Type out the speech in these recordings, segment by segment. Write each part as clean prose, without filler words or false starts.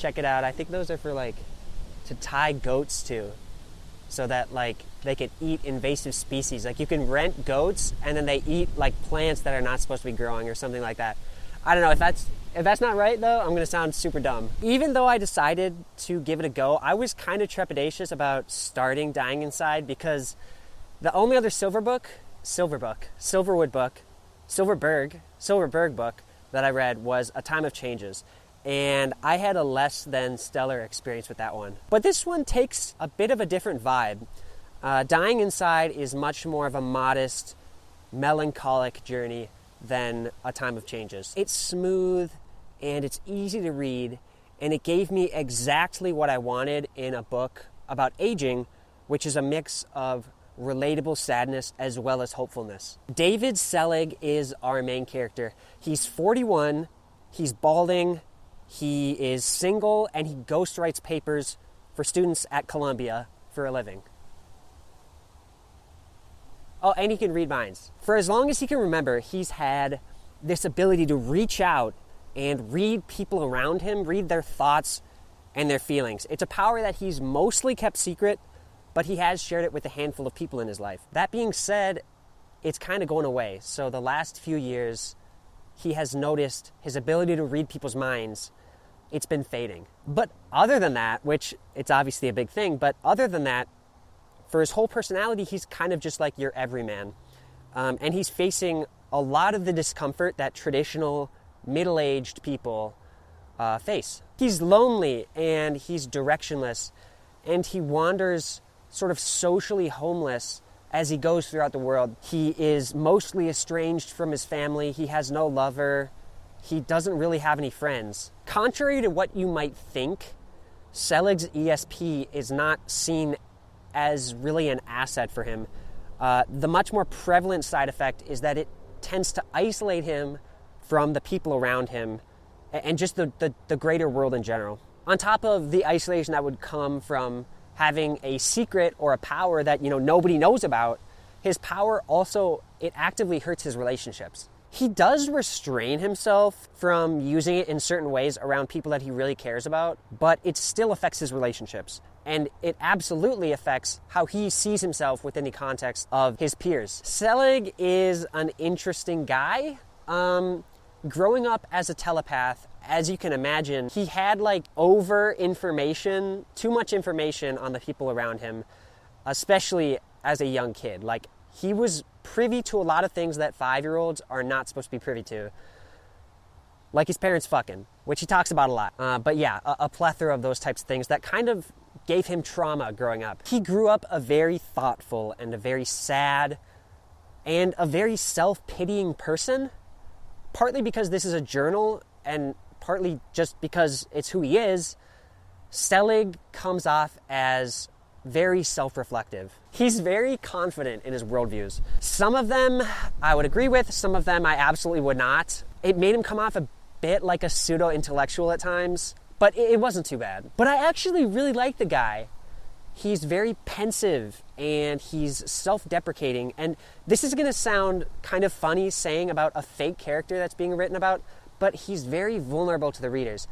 check it out. I think those are for like to tie goats to, so that like they can eat invasive species. Like you can rent goats and then they eat like plants that are not supposed to be growing or something like that. I don't know if that's not right though. I'm gonna sound super dumb. Even though I decided to give it a go, I was kind of trepidatious about starting Dying Inside because the only other Silverberg book that I read was A Time of Changes. And I had a less than stellar experience with that one. But this one takes a bit of a different vibe. Dying Inside is much more of a modest, melancholic journey than A Time of Changes. It's smooth and it's easy to read, and it gave me exactly what I wanted in a book about aging, which is a mix of relatable sadness as well as hopefulness. David Selig is our main character. He's 41, he's balding, he is single, and he ghostwrites papers for students at Columbia for a living. Oh, and he can read minds. For as long as he can remember, he's had this ability to reach out and read people around him, read their thoughts and their feelings. It's a power that he's mostly kept secret, but he has shared it with a handful of people in his life. That being said, it's kind of going away. So the last few years, he has noticed his ability to read people's minds, it's been fading. But other than that, which it's obviously a big thing, but other than that, for his whole personality, he's kind of just like your everyman. And he's facing a lot of the discomfort that traditional middle-aged people face. He's lonely and he's directionless, and he wanders sort of socially homeless as he goes throughout the world. He is mostly estranged from his family. He has no lover. He doesn't really have any friends. Contrary to what you might think, Selig's ESP is not seen as really an asset for him. The much more prevalent side effect is that it tends to isolate him from the people around him and just the greater world in general. On top of the isolation that would come from having a secret or a power that nobody knows about, his power also, it actively hurts his relationships. He does restrain himself from using it in certain ways around people that he really cares about, but it still affects his relationships. And it absolutely affects how he sees himself within the context of his peers. Selig is an interesting guy. Growing up as a telepath, as you can imagine, he had too much information on the people around him, especially as a young kid. He was privy to a lot of things that 5-year-olds are not supposed to be privy to. Like his parents fucking, which he talks about a lot. But yeah, a plethora of those types of things that kind of gave him trauma growing up. He grew up a very thoughtful and a very sad and a very self-pitying person, partly because this is a journal and partly just because it's who he is. Selig comes off as very self-reflective. He's very confident in his worldviews. Some of them I would agree with, some of them I absolutely would not. It made him come off a bit like a pseudo-intellectual at times, but it wasn't too bad. But I actually really like the guy. He's very pensive and he's self-deprecating, and this is going to sound kind of funny saying about a fake character that's being written about, but he's very vulnerable to the readers.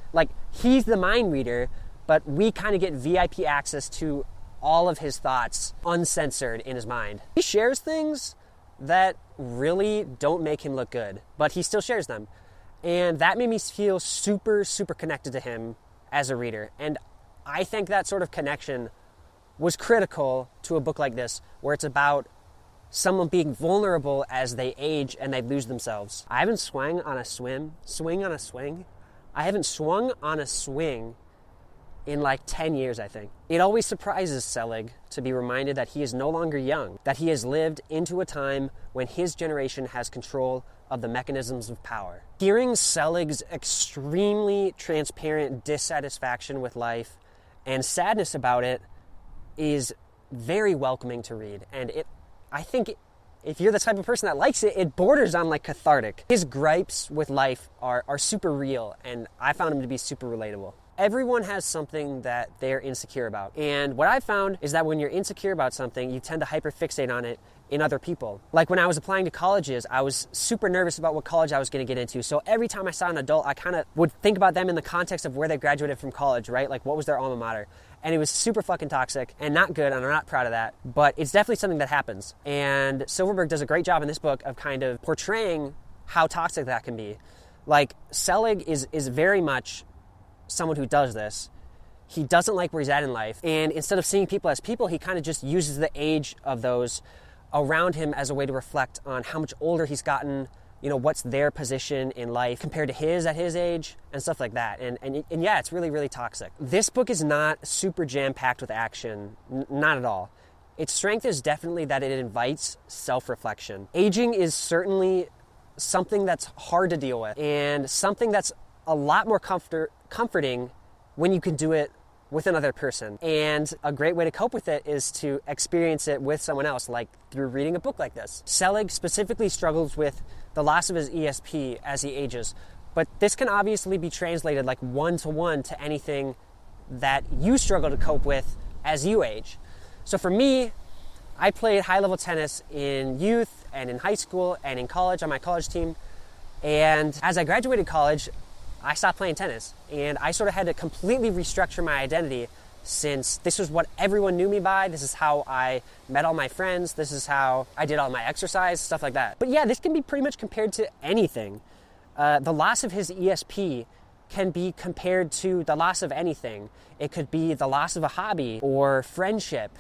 He's the mind reader, but we kind of get VIP access to all of his thoughts uncensored in his mind. He shares things that really don't make him look good, but he still shares them. And that made me feel super, super connected to him as a reader. And I think that sort of connection was critical to a book like this, where it's about someone being vulnerable as they age and they lose themselves. I haven't swung on a swing in 10 years, I think. It always surprises Selig to be reminded that he is no longer young, that he has lived into a time when his generation has control of the mechanisms of power. Hearing Selig's extremely transparent dissatisfaction with life and sadness about it is very welcoming to read. And I think if you're the type of person that likes it, it borders on cathartic. His gripes with life are super real, and I found him to be super relatable. Everyone has something that they're insecure about. And what I've found is that when you're insecure about something, you tend to hyperfixate on it in other people. Like when I was applying to colleges, I was super nervous about what college I was going to get into. So every time I saw an adult, I kind of would think about them in the context of where they graduated from college, right? Like what was their alma mater? And it was super fucking toxic and not good, and I'm not proud of that. But it's definitely something that happens. And Silverberg does a great job in this book of kind of portraying how toxic that can be. Like Selig is very much someone who does this. He doesn't like where he's at in life. And instead of seeing people as people, he kind of just uses the age of those around him as a way to reflect on how much older he's gotten, you know, what's their position in life compared to his at his age and stuff like that. And yeah, it's really, really toxic. This book is not super jam-packed with action, not at all. Its strength is definitely that it invites self-reflection. Aging is certainly something that's hard to deal with and something that's a lot more comforting when you can do it with another person. And a great way to cope with it is to experience it with someone else, like through reading a book like this. Selig specifically struggles with the loss of his ESP as he ages, but this can obviously be translated like one-to-one to anything that you struggle to cope with as you age. So for me, I played high-level tennis in youth and in high school and in college on my college team. And as I graduated college, I stopped playing tennis, and I sort of had to completely restructure my identity, since this was what everyone knew me by. This is how I met all my friends. This is how I did all my exercise, stuff like that. But yeah, this can be pretty much compared to anything. The loss of his ESP can be compared to the loss of anything. It could be the loss of a hobby or friendship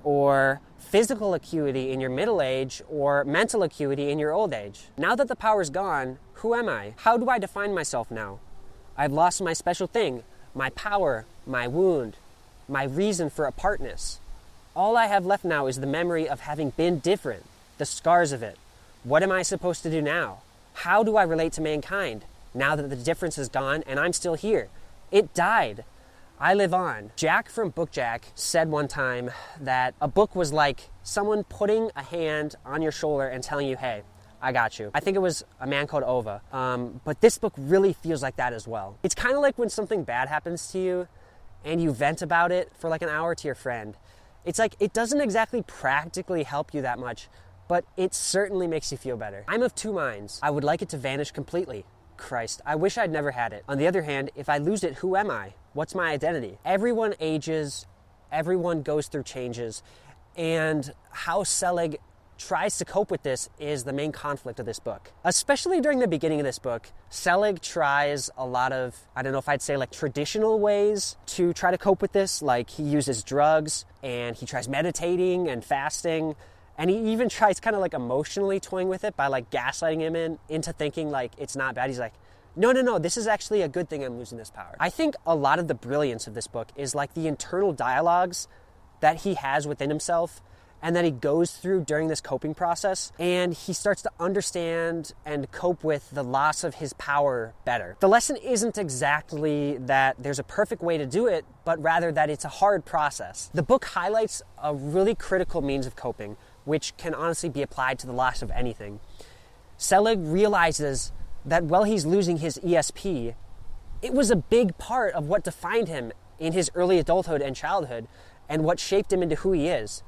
or physical acuity in your middle age or mental acuity in your old age. Now that the power's gone, who am I? How do I define myself now? I've lost my special thing, my power, my wound, my reason for apartness. All I have left now is the memory of having been different, the scars of it. What am I supposed to do now? How do I relate to mankind now that the difference is gone and I'm still here? It died. I live on. Jack from Book Jack said one time that a book was like someone putting a hand on your shoulder and telling you, hey, I got you. I think it was a man called Ova. But this book really feels like that as well. It's kind of like when something bad happens to you and you vent about it for like an hour to your friend. It's like, it doesn't exactly practically help you that much, but it certainly makes you feel better. I'm of two minds. I would like it to vanish completely. Christ, I wish I'd never had it. On the other hand, if I lose it, who am I? What's my identity? Everyone ages, everyone goes through changes, and how Selig tries to cope with this is the main conflict of this book. Especially during the beginning of this book, Selig tries a lot of, I don't know if I'd say like traditional ways to try to cope with this. Like he uses drugs and he tries meditating and fasting. And he even tries kind of like emotionally toying with it by like gaslighting him into thinking like it's not bad. He's like, no, this is actually a good thing I'm losing this power. I think a lot of the brilliance of this book is like the internal dialogues that he has within himself and that he goes through during this coping process, and he starts to understand and cope with the loss of his power better. The lesson isn't exactly that there's a perfect way to do it, but rather that it's a hard process. The book highlights a really critical means of coping, which can honestly be applied to the loss of anything. Selig realizes that while he's losing his ESP, it was a big part of what defined him in his early adulthood and childhood and what shaped him into who he is.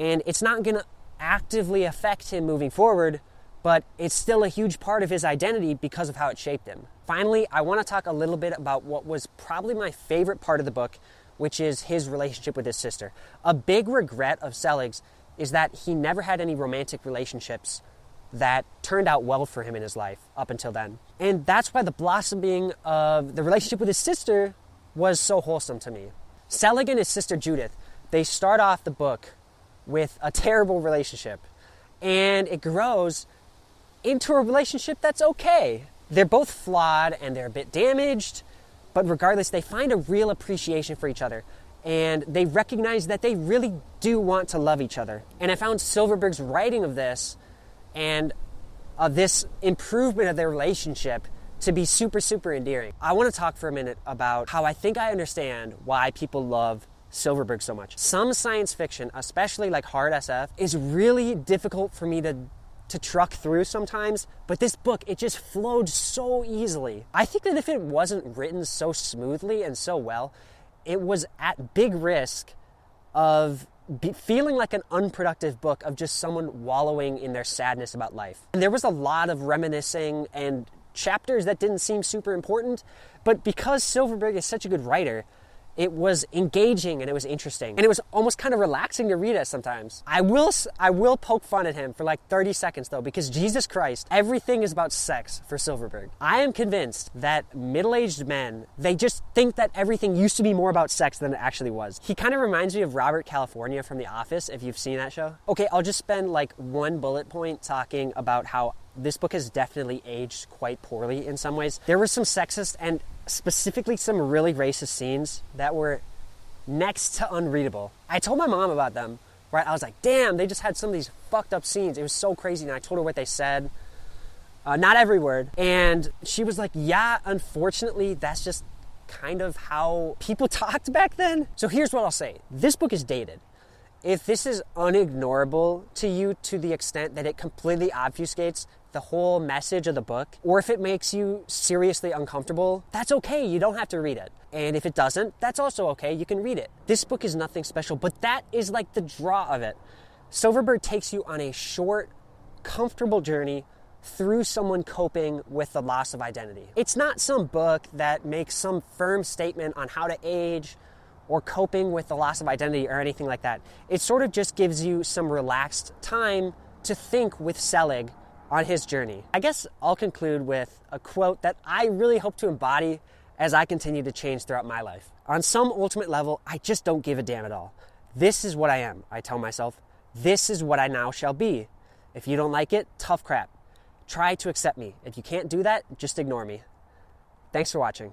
And it's not going to actively affect him moving forward, but it's still a huge part of his identity because of how it shaped him. Finally, I want to talk a little bit about what was probably my favorite part of the book, which is his relationship with his sister. A big regret of Selig's is that he never had any romantic relationships that turned out well for him in his life up until then. And that's why the blossoming of the relationship with his sister was so wholesome to me. Selig and his sister Judith, they start off the book with a terrible relationship, and it grows into a relationship that's okay. They're both flawed and they're a bit damaged, but regardless, they find a real appreciation for each other, and they recognize that they really do want to love each other. And I found Silverberg's writing of this and this improvement of their relationship to be super, super endearing. I want to talk for a minute about how I think I understand why people love Silverberg so much. Some science fiction, especially like hard SF, is really difficult for me to truck through sometimes, but this book, it just flowed so easily. I think that if it wasn't written so smoothly and so well, it was at big risk of feeling like an unproductive book of just someone wallowing in their sadness about life. And there was a lot of reminiscing and chapters that didn't seem super important, but because Silverberg is such a good writer, it was engaging and it was interesting. And it was almost kind of relaxing to read it sometimes. I will poke fun at him for like 30 seconds though, because Jesus Christ, everything is about sex for Silverberg. I am convinced that middle-aged men, they just think that everything used to be more about sex than it actually was. He kind of reminds me of Robert California from The Office, if you've seen that show. Okay, I'll just spend like one bullet point talking about how this book has definitely aged quite poorly in some ways. There were some sexist and specifically some really racist scenes that were next to unreadable. I told my mom about them, right? I was like, damn, they just had some of these fucked up scenes. It was so crazy. And I told her what they said. Not every word. And she was like, yeah, unfortunately, that's just kind of how people talked back then. So here's what I'll say. This book is dated. If this is unignorable to you to the extent that it completely obfuscates the whole message of the book, or if it makes you seriously uncomfortable, that's okay. You don't have to read it. And if it doesn't, that's also okay. You can read it. This book is nothing special, but that is like the draw of it. Silverberg takes you on a short, comfortable journey through someone coping with the loss of identity. It's not some book that makes some firm statement on how to age or coping with the loss of identity or anything like that. It sort of just gives you some relaxed time to think with Selig on his journey. I guess I'll conclude with a quote that I really hope to embody as I continue to change throughout my life. On some ultimate level, I just don't give a damn at all. This is what I am, I tell myself. This is what I now shall be. If you don't like it, tough crap. Try to accept me. If you can't do that, just ignore me. Thanks for watching.